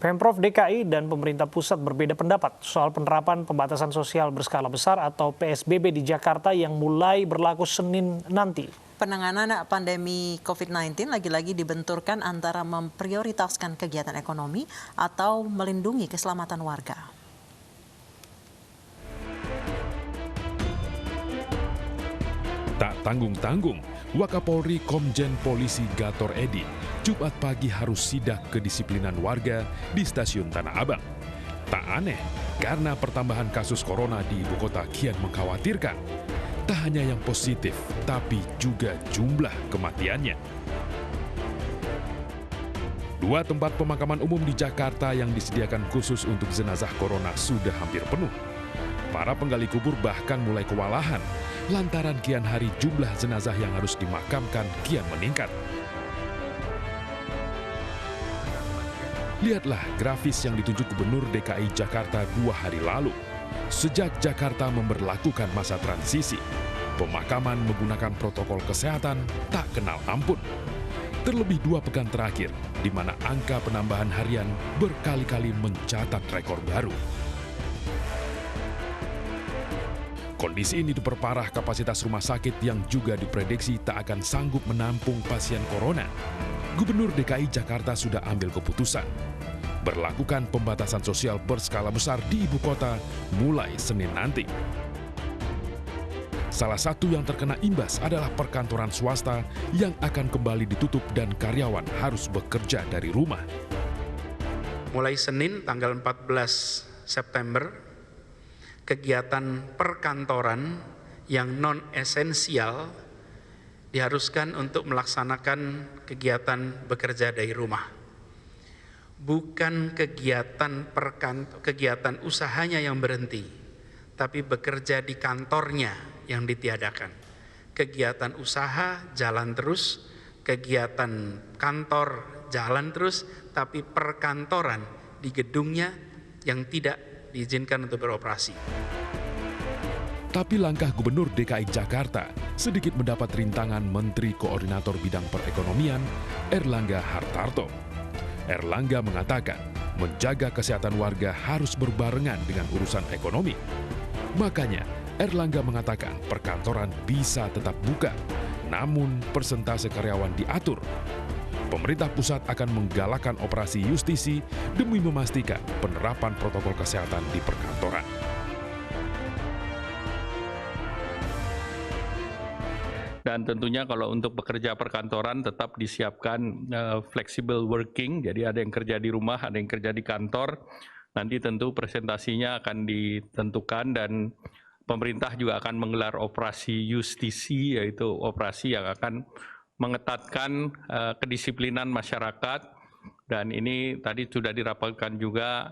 Pemprov DKI dan pemerintah pusat berbeda pendapat soal penerapan pembatasan sosial berskala besar atau PSBB di Jakarta yang mulai berlaku Senin nanti. Penanganan pandemi COVID-19 lagi-lagi dibenturkan antara memprioritaskan kegiatan ekonomi atau melindungi keselamatan warga. Tak tanggung-tanggung, Wakapolri Komjen Polisi Gator Edi Jumat pagi harus sidak kedisiplinan warga di stasiun Tanah Abang. Tak aneh, karena pertambahan kasus corona di ibu kota kian mengkhawatirkan. Tak hanya yang positif, tapi juga jumlah kematiannya. Dua tempat pemakaman umum di Jakarta yang disediakan khusus untuk jenazah corona sudah hampir penuh. Para penggali kubur bahkan mulai kewalahan lantaran kian hari jumlah jenazah yang harus dimakamkan kian meningkat. Lihatlah grafis yang ditunjuk Gubernur DKI Jakarta 2 hari lalu. Sejak Jakarta memberlakukan masa transisi, pemakaman menggunakan protokol kesehatan tak kenal ampun. Terlebih 2 pekan terakhir, di mana angka penambahan harian berkali-kali mencatat rekor baru. Kondisi ini diperparah kapasitas rumah sakit yang juga diprediksi tak akan sanggup menampung pasien corona. Gubernur DKI Jakarta sudah ambil keputusan berlakukan pembatasan sosial berskala besar di ibu kota mulai Senin nanti. Salah satu yang terkena imbas adalah perkantoran swasta yang akan kembali ditutup dan karyawan harus bekerja dari rumah. Mulai Senin tanggal 14 September, kegiatan perkantoran yang non-esensial diharuskan untuk melaksanakan kegiatan bekerja dari rumah. Bukan kegiatan usahanya yang berhenti, tapi bekerja di kantornya yang ditiadakan. Kegiatan usaha jalan terus, kegiatan kantor jalan terus, tapi perkantoran di gedungnya yang tidak diizinkan untuk beroperasi. Tapi langkah Gubernur DKI Jakarta sedikit mendapat rintangan Menteri Koordinator Bidang Perekonomian Erlangga Hartarto. Erlangga mengatakan menjaga kesehatan warga harus berbarengan dengan urusan ekonomi. Makanya Erlangga mengatakan perkantoran bisa tetap buka, namun persentase karyawan diatur. Pemerintah pusat akan menggalakkan operasi justisi demi memastikan penerapan protokol kesehatan di perkantoran. Dan tentunya kalau untuk bekerja perkantoran tetap disiapkan flexible working, jadi ada yang kerja di rumah, ada yang kerja di kantor. Nanti tentu presentasinya akan ditentukan dan pemerintah juga akan menggelar operasi justisi, yaitu operasi yang akan mengetatkan kedisiplinan masyarakat. Dan ini tadi sudah dirapatkan juga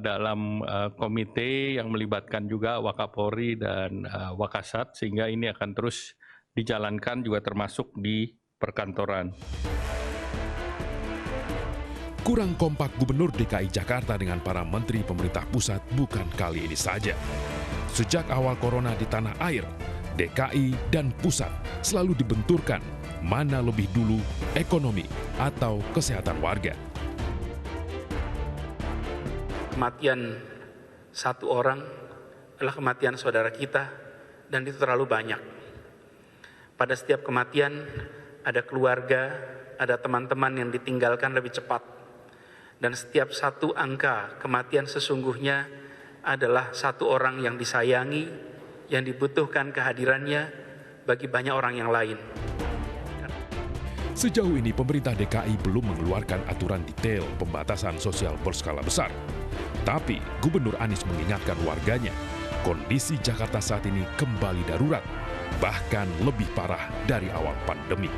dalam komite yang melibatkan juga Wakapolri dan Wakasat, sehingga ini akan terus dijalankan juga termasuk di perkantoran. Kurang kompak Gubernur DKI Jakarta dengan para menteri pemerintah pusat bukan kali ini saja. Sejak awal corona di tanah air, DKI dan pusat selalu dibenturkan mana lebih dulu ekonomi atau kesehatan warga. Kematian satu orang adalah kematian saudara kita dan itu terlalu banyak. Pada setiap kematian ada keluarga, ada teman-teman yang ditinggalkan lebih cepat. Dan setiap satu angka kematian sesungguhnya adalah satu orang yang disayangi, yang dibutuhkan kehadirannya bagi banyak orang yang lain. Sejauh ini pemerintah DKI belum mengeluarkan aturan detail pembatasan sosial berskala besar. Tapi Gubernur Anies mengingatkan warganya, kondisi Jakarta saat ini kembali darurat, bahkan lebih parah dari awal pandemi.